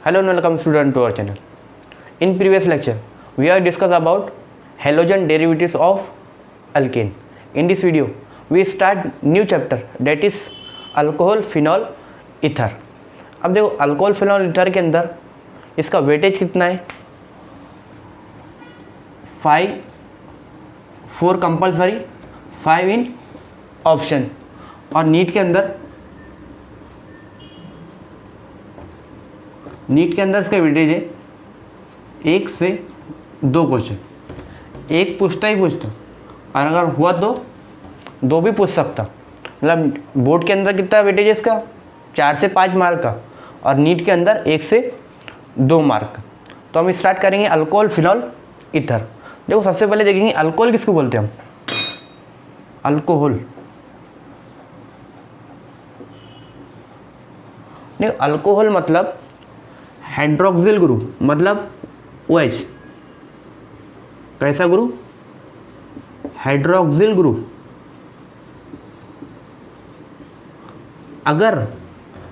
Hello and welcome student to our channel. In previous lecture, we have discussed about halogen derivatives of alkane. In this video, we start new chapter that is alcohol, phenol, ether. अब देखो alcohol phenol ether के अंदर इसका weightage कितना है 4 compulsory 5 इन option और NEET के अंदर इसका वेटेज है 1 से 2 क्वेश्चन, एक पूछता ही पूछता और अगर हुआ तो 2 भी पूछ सकता। मतलब बोर्ड के अंदर कितना वेटेज है इसका 4 से 5 मार्क का और नीट के अंदर 1 से 2 मार्क का। तो हम स्टार्ट करेंगे अल्कोहल फिनॉल ईथर। देखो सबसे पहले देखेंगे अल्कोहल किसको बोलते हैं हम। अल्कोहल देखो अल्कोहल मतलब हाइड्रोक्सिल ग्रुप, मतलब OH। कैसा ग्रुप? Hydroxyl group. अगर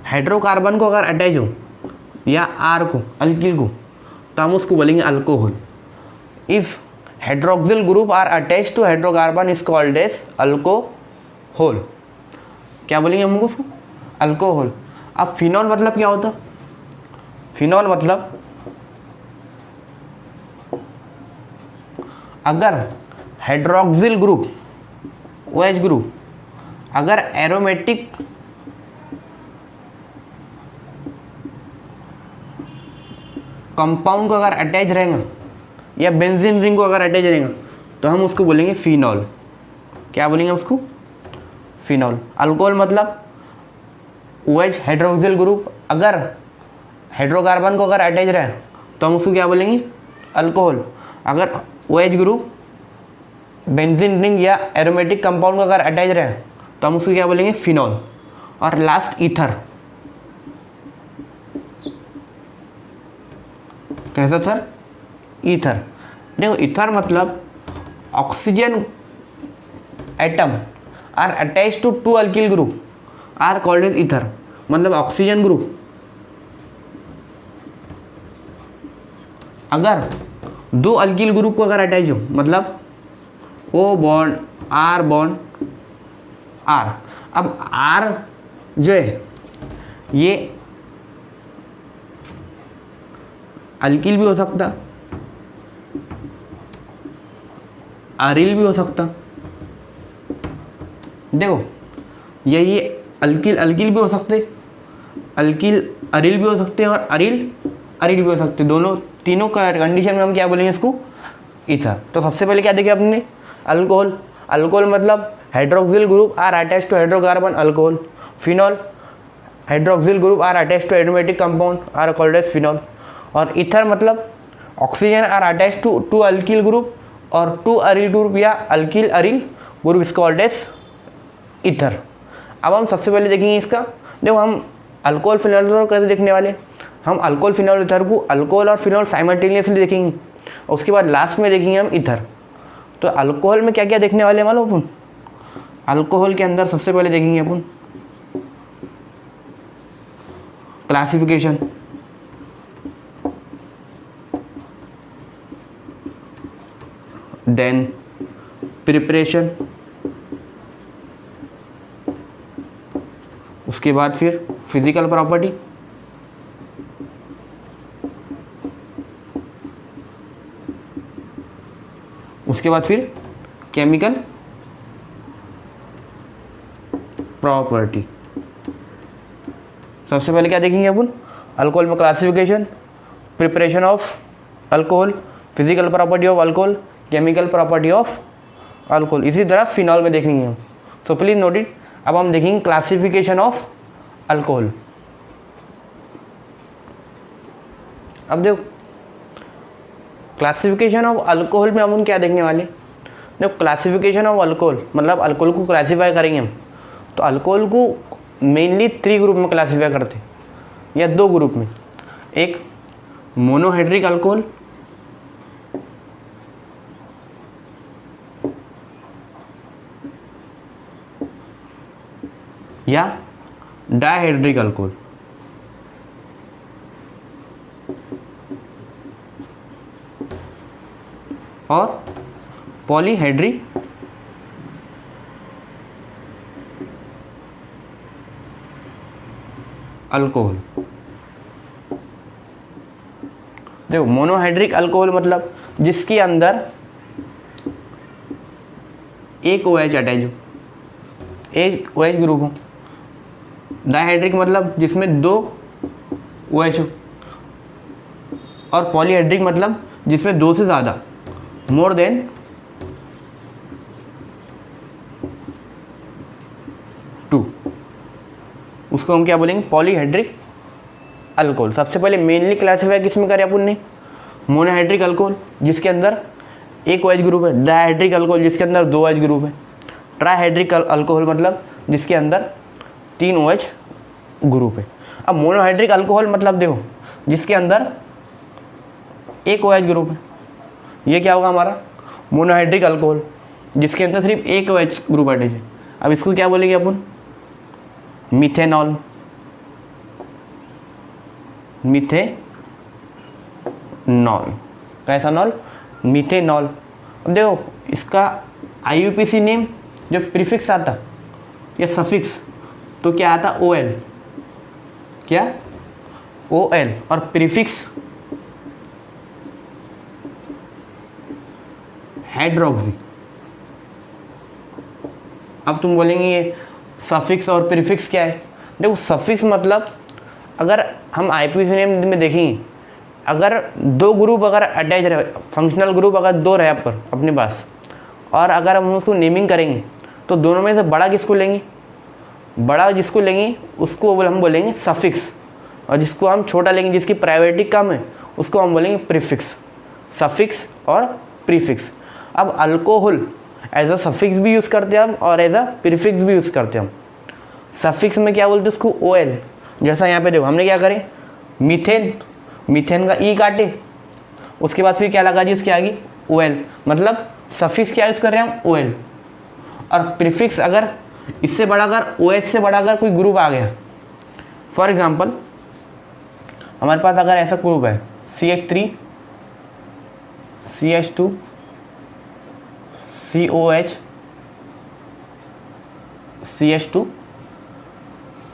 हाइड्रोकार्बन को अगर अटैच हो या R को अल्किल को तो हम उसको बोलेंगे alcohol. If hydroxyl group are attach to hydrocarbon is called as alcohol. क्या बोलेंगे हम उसको? अल्कोहल। अब फिनॉल मतलब क्या होता? फिनॉल मतलब अगर हाइड्रोक्सिल ग्रुप OH ग्रुप अगर एरोमेटिक कंपाउंड को अगर अटैच रहेगा या बेंजीन रिंग को अगर अटैच रहेगा तो हम उसको बोलेंगे फिनॉल। क्या बोलेंगे उसको? फिनॉल। अल्कोहल मतलब OH हाइड्रोक्सिल ग्रुप अगर हाइड्रोकार्बन को अगर अटैच रहे तो हम उसको क्या बोलेंगे? अल्कोहल। अगर OH ग्रुप बेंजीन रिंग या एरोमेटिक कंपाउंड को अगर अटैच रहे तो हम उसको क्या बोलेंगे? फिनॉल। और लास्ट ईथर। कैसा सर? ईथर। देखो ईथर मतलब oxygen atom are attach to 2 alkyl group are called as ether. मतलब ऑक्सीजन ग्रुप अगर 2 अल्किल ग्रुप को अगर अटैच हो, मतलब O bond R bond R। अब R जो है ये अल्किल भी हो सकता, अरिल भी हो सकता। देखो ये अल्किल भी हो सकते, अल्किल अरिल भी हो सकते हैं और अरिल भी हो सकते। तीनों कंडीशन में हम क्या बोलेंगे इसको? ईथर। तो सबसे पहले क्या देखे आपने? अल्कोहल। अल्कोहल मतलब hydroxyl group are attach to hydrocarbon alcohol. Phenol hydroxyl group are attach to aromatic compound are called as phenol. और ईथर मतलब oxygen are attach to 2 alkyl group और 2 अरिल ग्रुप या alkyl aryl group is called as ether. अब हम सबसे पहले देखेंगे इसका। देखो हम अल्कोहल फिनॉल को कैसे देखने वाले? हम अल्कोहल फिनॉल ईथर को अल्कोहल और फिनॉल साइमल्टेनियसली देखेंगे और उसके बाद लास्ट में देखेंगे हम ईथर। तो अल्कोहल में क्या क्या देखने वाले हैं मालूम अपन? अल्कोहल के अंदर सबसे पहले देखेंगे अपन क्लासिफिकेशन, देन प्रिपरेशन, उसके बाद फिर फिजिकल प्रॉपर्टी, उसके बाद फिर केमिकल प्रॉपर्टी। सबसे पहले क्या देखेंगे अपन? अल्कोहल में classification, preparation of alcohol, physical property of alcohol, chemical property of alcohol. इसी तरह फिनॉल में देखेंगे हम। सो प्लीज नोट इट। अब हम देखेंगे क्लासिफिकेशन ऑफ अल्कोहल। अब देखो क्लासिफिकेशन ऑफ अल्कोहल में हम क्या देखने वाले? देखो क्लासिफिकेशन ऑफ अल्कोहल मतलब अल्कोहल को क्लासीफाई करेंगे हम तो अल्कोहल को मेनली 3 ग्रुप में क्लासीफाई करते हैं या 2 ग्रुप में। एक मोनोहाइड्रिक अल्कोहल, या डायहाइड्रिक अल्कोहल। और पॉलीहाइड्रिक अल्कोहल। देखो मोनोहाइड्रिक अल्कोहल मतलब जिसके अंदर एक OH अटैच हो, एक OH ग्रुप हो। डाइहाइड्रिक मतलब जिसमें दो OH हो। और पॉलीहाइड्रिक मतलब जिसमें दो से ज़्यादा, मोर देन टू, उसको हम क्या बोलेंगे? Polyhydric alcohol. सबसे पहले मेनली क्लासीफाई किसमें करें अपन ने? मोनोहाइड्रिक अल्कोहल जिसके अंदर एक OH ग्रुप है। डाइहाइड्रिक अल्कोहल जिसके अंदर दो OH ग्रुप है। ट्राइहाइड्रिक अल्कोहल मतलब जिसके अंदर तीन OH ग्रुप है। अब मोनोहाइड्रिक अल्कोहल मतलब देखो जिसके अंदर एक OH ग्रुप है, ये क्या होगा हमारा? मोनोहाइड्रिक अल्कोहल जिसके अंदर सिर्फ एक OH ग्रुप अटैच है। अब इसको क्या बोलेंगे अपन? मिथेनॉल। मिथेनॉल कैसा नॉल? मिथेनॉल। अब देखो इसका IUPAC नेम जो प्रीफिक्स आता या सफिक्स तो क्या आता? OL। क्या? OL। और प्रीफिक्स हाइड्रोक्सी। अब तुम बोलेंगे ये सफिक्स और प्रीफिक्स क्या है? देखो सफिक्स मतलब अगर हम IUPAC नेम में देखेंगे, अगर दो ग्रुप अगर अटैच रहे, फंक्शनल ग्रुप अगर दो रहे पर अपने पास, और अगर हम उसको नेमिंग करेंगे तो दोनों में से बड़ा किसको लेंगे? बड़ा जिसको लेंगे उसको हम बोलेंगे सफिक्स, और जिसको हम छोटा लेंगे जिसकी प्रायोरिटी कम है उसको हम बोलेंगे प्रीफिक्स। सफिक्स और प्रीफिक्स। अब अल्कोहल एज अ सफिक्स भी यूज़ करते हैं हम और एज अ प्रीफिक्स भी यूज़ करते हैं हम। सफिक्स में क्या बोलते हैं उसको? OL। जैसा यहाँ पे देखो हमने क्या करें? मीथेन, मीथेन का E काटे, उसके बाद फिर क्या लगा जी उसके आगे? OL। मतलब सफिक्स क्या यूज़ कर रहे हैं हम? OL। और प्रीफिक्स अगर इससे बड़ा अगर OH से बड़ा अगर कोई ग्रुप आ गया, फॉर एग्जांपल हमारे पास अगर ऐसा ग्रुप है CH3 CH2 COH CH2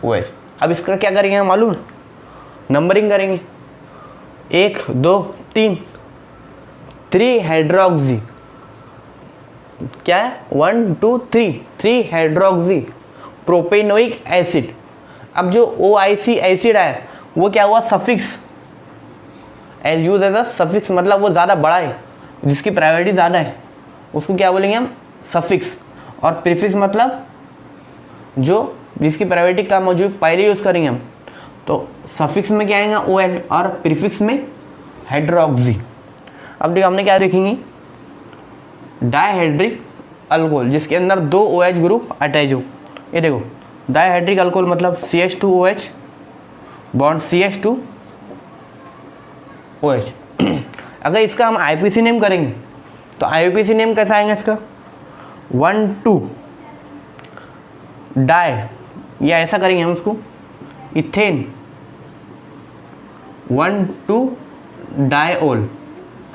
OH। अब इसका क्या करेंगे हम मालूम है? नंबरिंग करेंगे 1 2 3 3 हाइड्रोक्सी। क्या है? 1 2 3 3 हाइड्रोक्सी प्रोपेनोइक एसिड। अब जो OIC एसिड है वो क्या हुआ? Suffix, as use as a suffix, मतलब वो ज़्यादा बड़ा है, जिसकी प्रायोरिटी ज़्यादा है, उसको क्या बोलेंगे हम? सफिक्स। और प्रीफिक्स मतलब जो जिसकी प्रायोरिटी कम हो, जो पहले यूज़ करेंगे हम। तो सफिक्स में क्या आएगा? OL और प्रीफिक्स में हाइड्रोक्सी। अब देखो हमने क्या देखेंगे? डाइहाइड्रिक अल्कोहल जिसके अंदर दो OH ग्रुप अटैच हो। ये देखो डाइहाइड्रिक अल्कोहल मतलब CH2OH बॉन्ड CH2OH। अगर इसका हम IUPAC नेम करेंगे तो IUPAC नेम कैसा आएगा इसका? 1 2 डाई, या ऐसा करेंगे हम उसको इथेन 1 2 डाइओल।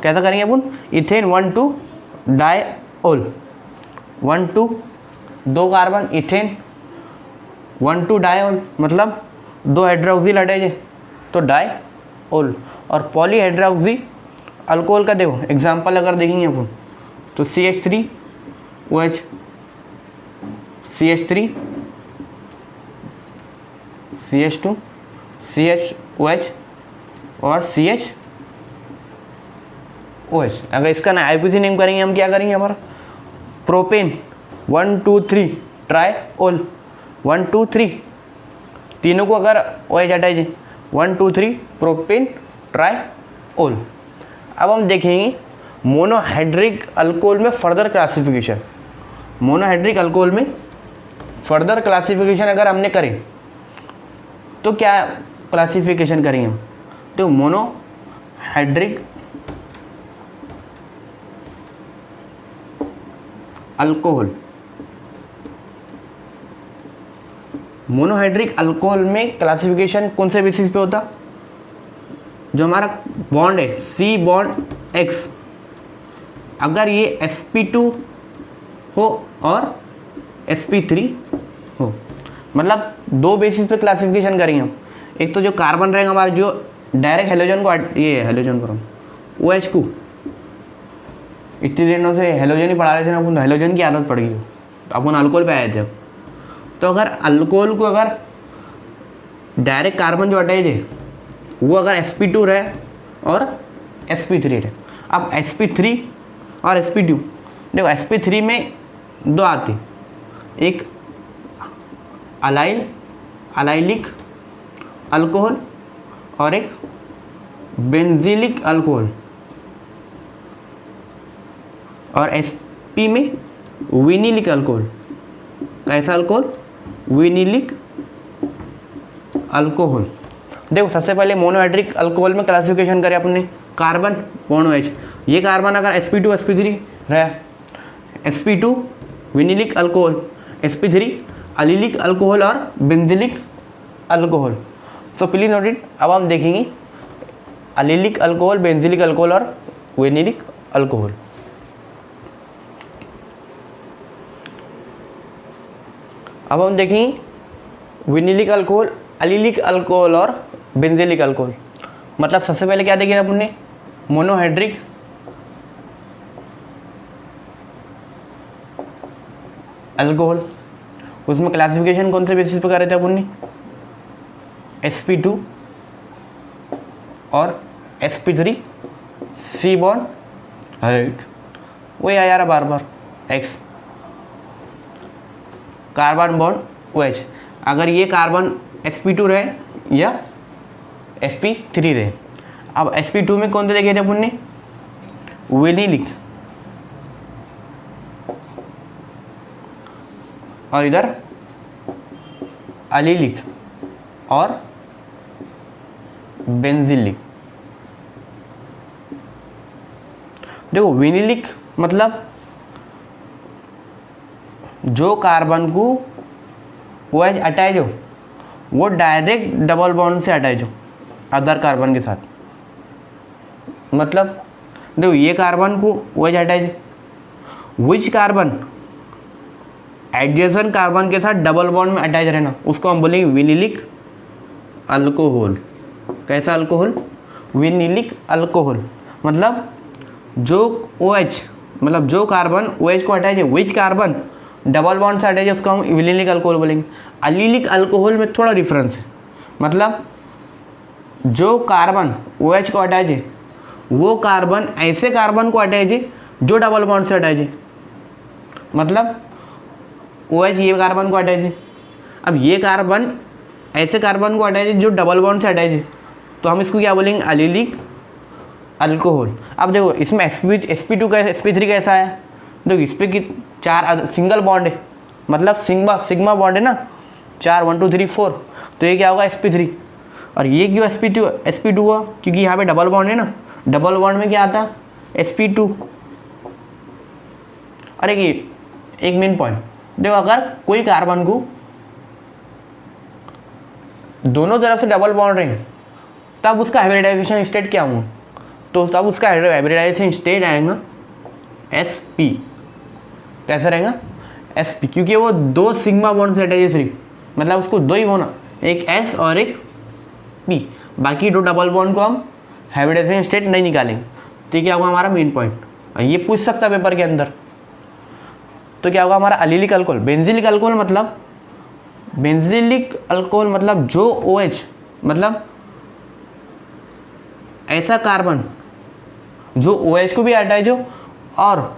कैसा करेंगे अपन? Ethane 1 2 diol. 1 2 दो कार्बन इथेन 1 2 डाइओल मतलब दो हाइड्रोक्सिल अटैच है तो डाइओल। और पॉलीहाइड्रोक्सी अल्कोहल का देखो एग्जांपल अगर देखेंगे अपन तो CH3OH CH3 CH2 CHOH और CHOH। अगर इसका ना IUPAC नेम करेंगे हम क्या करेंगे? हमारा प्रोपेन 1 2 3 ट्राइओल 1 2 3, तीनों को अगर OH अटैच है 1 2 3 प्रोपेन ट्राइओल। अब हम देखेंगे मोनोहाइड्रिक अल्कोहल में फर्दर क्लासिफिकेशन। मोनोहाइड्रिक अल्कोहल में फर्दर क्लासिफिकेशन अगर हमने करें तो क्या क्लासिफिकेशन करेंगे हम? तो मोनोहाइड्रिक अल्कोहल, मोनोहाइड्रिक अल्कोहल में क्लासिफिकेशन कौन से बेसिस पे होता? जो हमारा बॉन्ड है C बॉन्ड X, अगर ये sp2 हो और sp3 हो, मतलब दो बेसिस पे क्लासिफिकेशन करेंगे हम। एक तो जो कार्बन रहेगा हमारा, जो डायरेक्ट हेलोजन को, ये हेलोजन करो OH को, इतनी दिनों से हेलोजन ही पढ़ा रहे थे ना अपन, हेलोजन की आदत पड़ गई हो, तो अपन अल्कोहल पे आए थे। तो अगर अल्कोहल को अगर डायरेक्ट कार्बन जो अटैच है वो अगर sp2 रहे और sp3 रहे, अब sp3 और sp2, देखो sp3 में दो आते, एक अलाइलिक अल्कोहल और एक बेंजीलिक अल्कोहल, और sp में विनिलिक अल्कोहल। कैसा अल्कोहल? Vinylic alcohol. देखो सबसे पहले मोनोहाइड्रिक अल्कोहल में क्लासिफिकेशन करें अपने, कार्बन मोनो H, ये कार्बन अगर sp2 sp3 रहा, sp2 vinylic alcohol, sp3 allylic alcohol और benzylic alcohol. So please note it. अब हम देखेंगे अलीलिक अल्कोहल, बेंजीलिक अल्कोहल और विनिलिक अल्कोहल। अब हम देखेंगे विनिलिक अल्कोहल, अलीलिक अल्कोहल और बेंजीलिक अल्कोहल। मतलब सबसे पहले क्या देखेंगे अपने, मोनोहाइड्रिक अल्कोहल, उसमें क्लासिफिकेशन कौन से बेसिस पे कर रहे थे अपन ने, sp2 और sp3 C बॉन्ड राइट, वही आया यार बार बार X, कार्बन बॉन्ड OH, अगर ये कार्बन sp2 रहे या sp3 रहे। अब sp2 में कौन से देखे थे अपन ने, विनिलिक, और इधर अलीलिक और बेंजीलिक। देखो विनिलिक मतलब जो कार्बन को OH अटैच हो वो डायरेक्ट डबल बॉन्ड से अटैच हो अदर कार्बन के साथ। मतलब देखो ये कार्बन को OH अटैच है, विच कार्बन एडजेसेंट कार्बन के साथ डबल बॉन्ड में अटैच रहना, उसको हम बोलेंगे विनिलिक अल्कोहल। कैसा अल्कोहल? Vinylic alcohol. मतलब जो OH, मतलब जो कार्बन OH को अटैच है, विच कार्बन डबल बॉन्ड से अटैच है, उसको हम विनिलिक अल्कोहल बोलेंगे। अलीलिक अल्कोहल में थोड़ा डिफरेंस है, मतलब जो कार्बन OH को अटैच है वो कार्बन ऐसे कार्बन को अटैच है जो डबल बॉन्ड से अटैच है। मतलब OH ये कार्बन को अटैच है, अब ये कार्बन ऐसे कार्बन को अटैच है जो डबल बॉन्ड से अटैच है, तो हम इसको क्या बोलेंगे, अलीलिक अल्कोहल। अब देखो इसमें sp2 का sp3 कैसा है, देखो इस पर कि 4 सिंगल बॉन्ड है, मतलब सिग्मा बॉन्ड है ना, 4 1 2 3 4, तो ये क्या होगा sp3। और ये क्यों sp2 हुआ, क्योंकि यहाँ पे डबल बॉन्ड है ना, डबल बॉन्ड में क्या आता है sp2। और एक मेन पॉइंट देखो, अगर कोई कार्बन को दोनों तरफ से डबल बॉन्ड रहेंगे तब उसका हाइब्रिडाइजेशन स्टेट क्या होगा, तो तब उसका हाइब्रिडाइजेशन स्टेट आएगा sp। कैसा रहेगा, sp, क्योंकि वो दो सिग्मा बॉन्ड से अटैच है सिर्फ, मतलब उसको दो ही होना, एक s और एक p, बाकी दो डबल बॉन्ड को हम हाइब्रिडाइजेशन स्टेट नहीं निकालेंगे। तो क्या होगा हमारा मेन पॉइंट, ये पूछ सकता पेपर के अंदर। तो क्या होगा हमारा अलीलिक अल्कोहल। बेंजीलिक अल्कोहल मतलब जो OH, मतलब ऐसा कार्बन जो OH को भी अटैच हो और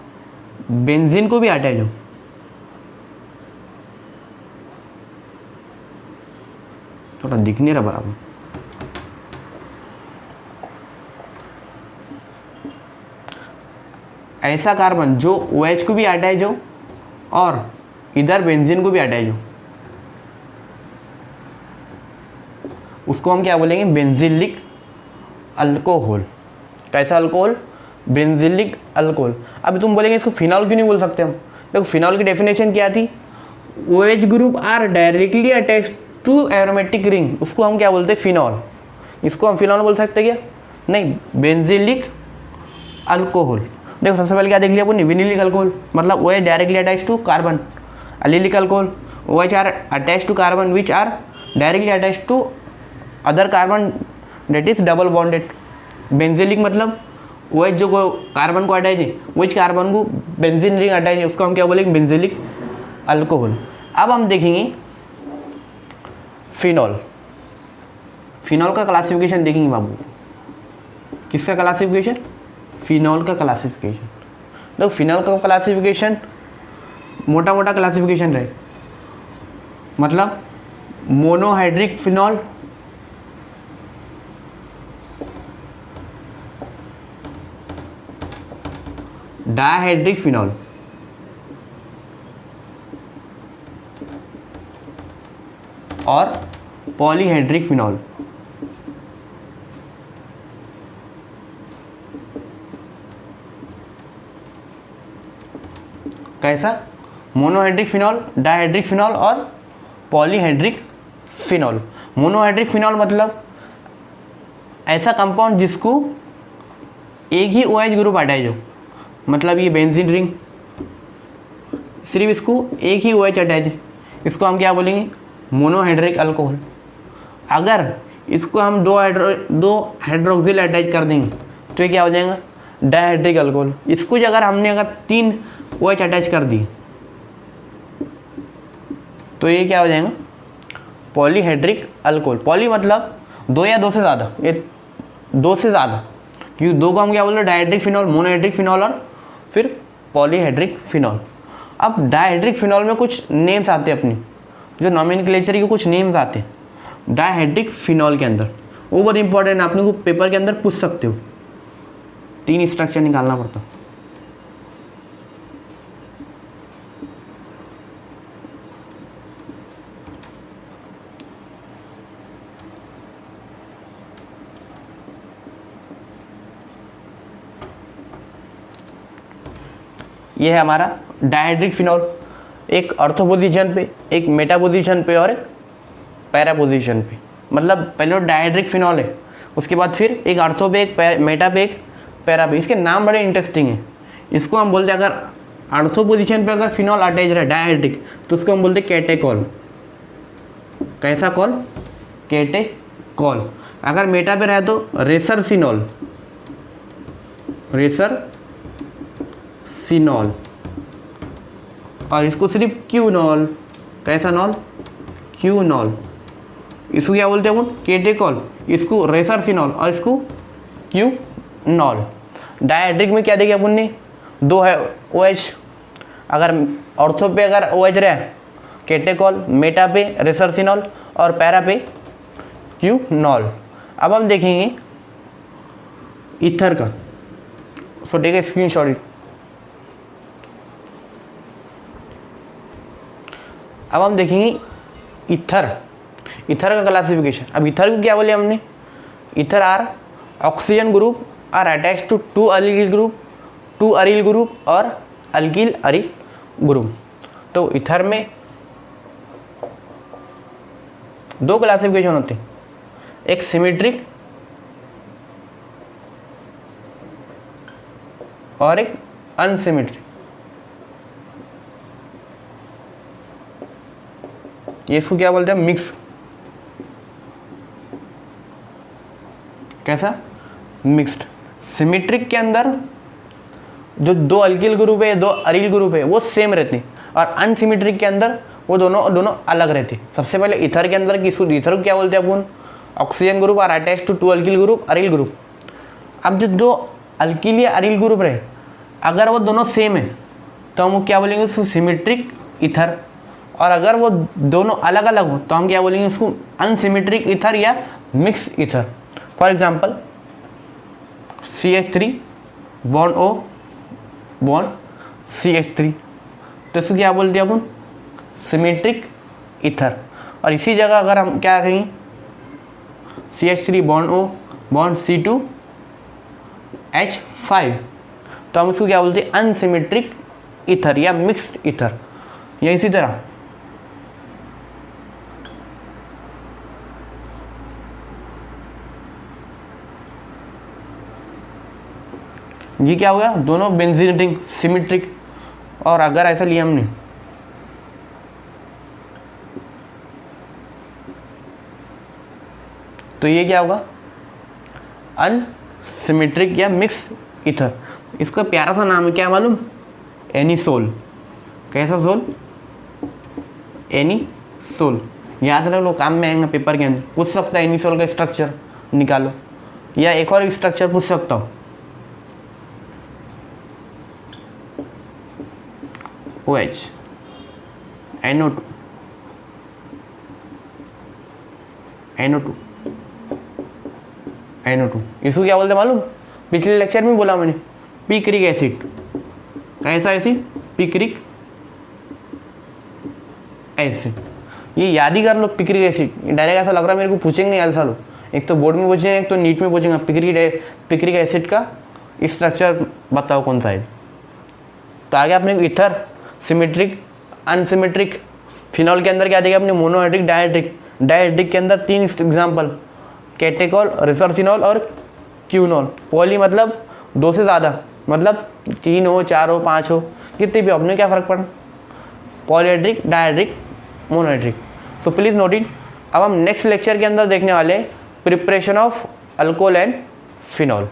बेंजीन को भी अटैच हो। थोड़ा दिख नहीं रहा बराबर, ऐसा कार्बन जो OH को भी अटैच हो और इधर बेंजीन को भी अटैच हो, उसको हम क्या बोलेंगे, बेंजीलिक अल्कोहल। कैसा अल्कोहल, बेंजीलिक अल्कोहल। अब तुम बोलेंगे इसको फिनॉल क्यों नहीं बोल सकते हम, देखो फिनॉल की डेफिनेशन क्या थी, OH group are directly attached to aromatic ring, उसको हम क्या बोलते हैं, फिनॉल। इसको हम फिनॉल बोल सकते हैं क्या, नहीं, बेंजीलिक अल्कोहल। देखो सबसे पहले क्या देख लिया अपन, विनिलिक अल्कोहल मतलब वो है directly attach to carbon. Allylic alcohol वो are attach to carbon which are directly attach to other carbon that is double bonded. Benzylic मतलब वो जो कार्बन को अटैच है, वो कार्बन को बेंजीन रिंग अटैच है, उसको हम क्या बोलेंगे, बेंजीलिक अल्कोहल। अब हम देखेंगे फिनॉल। फिनॉल का क्लासिफिकेशन देखेंगे बाबू। किसका क्लासिफिकेशन, फिनॉल का क्लासिफिकेशन। देखो फिनॉल का क्लासिफिकेशन मोटा मोटा क्लासिफिकेशन रहे, मतलब मोनोहाइड्रिक फिनॉल, डायहाइड्रिक फिनॉल, और पॉलीहाइड्रिक फिनॉल। कैसा, मोनोहाइड्रिक फिनॉल, डायहाइड्रिक फिनॉल और पॉलीहाइड्रिक फिनॉल। मोनोहाइड्रिक फिनॉल मतलब ऐसा कंपाउंड जिसको एक ही OH ग्रुप अटैच हो, मतलब ये बेंजीन रिंग सिर्फ इसको एक ही OH अटैच है, इसको हम क्या बोलेंगे, मोनोहाइड्रिक अल्कोहल। अगर इसको हम दो हाइड्रोक्सिल अटैच कर देंगे तो ये क्या हो जाएगा, डायहाइड्रिक अल्कोहल। इसको अगर हमने 3 OH अटैच कर दिए तो ये क्या हो जाएगा, पॉलीहाइड्रिक अल्कोहल। पॉली मतलब 2 या 2 से ज़्यादा, ये 2 से ज़्यादा, क्योंकि 2 को हम क्या बोल रहे हैं, डायहाइड्रिक फिनॉल, मोनोहाइड्रिक फिनॉल और फिर पॉलीहाइड्रिक फिनॉल। अब डायहाइड्रिक फिनॉल में कुछ नेम्स आते हैं अपनी, जो नॉमेनक्लेचर के कुछ नेम्स आते हैं डायहाइड्रिक फिनॉल के अंदर, वो बहुत इंपॉर्टेंट, आपने को पेपर के अंदर पूछ सकते हो, 3 स्ट्रक्चर निकालना पड़ता। ये है हमारा डायहाइड्रिक फिनॉल, एक ऑर्थो पोजीशन पे, एक मेटा पोजीशन पे और एक पैरा पोजीशन पे। मतलब पहले डायहाइड्रिक फिनॉल है, उसके बाद फिर एक ऑर्थो पे, एक मेटा पे, एक पैरा पे। इसके नाम बड़े इंटरेस्टिंग हैं। इसको हम बोलते हैं, अगर ऑर्थो पोजीशन पे अगर फिनॉल अटैच रहा डायहाइड्रिक तो उसको हम बोलते हैं कैटेकॉल। कैसा कॉल, कैटेकॉल। अगर मेटा पे रहे तो रेसर सिनॉल, रेसर सिनॉल, और इसको सिर्फ क्यूनॉल। कैसा नॉल, क्यूनॉल। इसको क्या बोलते हैं अपन, केटेकॉल, इसको रेसर सिनॉल और इसको क्यूनॉल। डायहाइड्रिक में क्या देखे अपन ने, 2 है OH, अगर ऑर्थो पे अगर OH रहे केटेकॉल, मेटा पे रेसर सिनॉल और पैरा पे क्यूनॉल। अब हम देखेंगे ईथर का, सो टेक ए स्क्रीनशॉट। अब हम देखेंगे ईथर, ईथर का क्लासिफिकेशन। अब ईथर को क्या बोले हमने, ether are oxygen group are attach to 2 alkyl group, 2 aryl group और अल्किल अरील ग्रुप। तो ईथर में 2 क्लासिफिकेशन होते हैं, एक सिमेट्रिक और एक अनसिमेट्रिक। ये इसको क्या बोलते हैं, मिक्स। कैसा, मिक्स्ड। सिमेट्रिक के अंदर जो 2 अल्किल ग्रुप है, 2 अरील ग्रुप है, वो सेम रहते हैं, और अनसिमेट्रिक के अंदर वो दोनों अलग रहते हैं। सबसे पहले ईथर के अंदर ईथर को क्या बोलते हैं अपन, oxygen group are attach to 2 alkyl group, aryl group. अब जो 2 अल्किल या अरील ग्रुप रहे, अगर वो दोनों सेम है तो हम क्या बोलेंगे, उसको सिमेट्रिक ईथर। और अगर वो दोनों अलग अलग हो तो हम क्या बोलेंगे, उसको अनसिमेट्रिक ईथर या mix ether. For example CH3 bond O bond CH3, तो इसको क्या बोलते हैं अपन, सिमेट्रिक ईथर। और इसी जगह अगर हम क्या कहें, CH3 bond O bond C2H5, तो हम इसको क्या बोलते हैं, अनसिमेट्रिक ईथर या मिक्स्ड ईथर। या इसी तरह ये क्या हो गया, दोनों बेंजीन रिंग सिमेट्रिक। और अगर ऐसा लिया हमने तो ये क्या होगा, अनसिमेट्रिक या मिक्स ईथर। इसका प्यारा सा नाम है, क्या मालूम, एनिसोल। कैसा सोल, एनिसोल। याद रख लो, काम में आएगा पेपर के अंदर, पूछ सकता है एनिसोल का स्ट्रक्चर निकालो, या एक और स्ट्रक्चर पूछ सकता हूँ, OH NO2 NO2 NO2। इसको क्या बोलते मालूम, पिछले लेक्चर में बोला मैंने, पिक्रिक एसिड। कैसा एसिड, पिक्रिक एसिड। ये याद ही कर लो, पिक्रिक एसिड। डायरेक्ट ऐसा लग रहा है मेरे को पूछेंगे यार सालो, एक तो बोर्ड में पूछेंगे, एक तो नीट में पूछेंगे, पिक्रिक एसिड का स्ट्रक्चर बताओ कौन सा है। तो आगे आपने ईथर, सिमेट्रिक, अनसिमेट्रिक। फिनॉल के अंदर क्या देगा अपने, मोनोहाइड्रिक, डायहाइड्रिक। डायहाइड्रिक के अंदर 3 एग्जाम्पल, कैटेकॉल, रिसर्सिनॉल और क्यूनॉल। पॉली मतलब 2 से ज़्यादा, मतलब 3 हो, 4 हो, 5 हो, कितने भी, अपने क्या फ़र्क पड़ा, polyhydric, dihydric, monohydric. So please note it. अब हम नेक्स्ट लेक्चर के अंदर देखने वाले preparation of alcohol and phenol.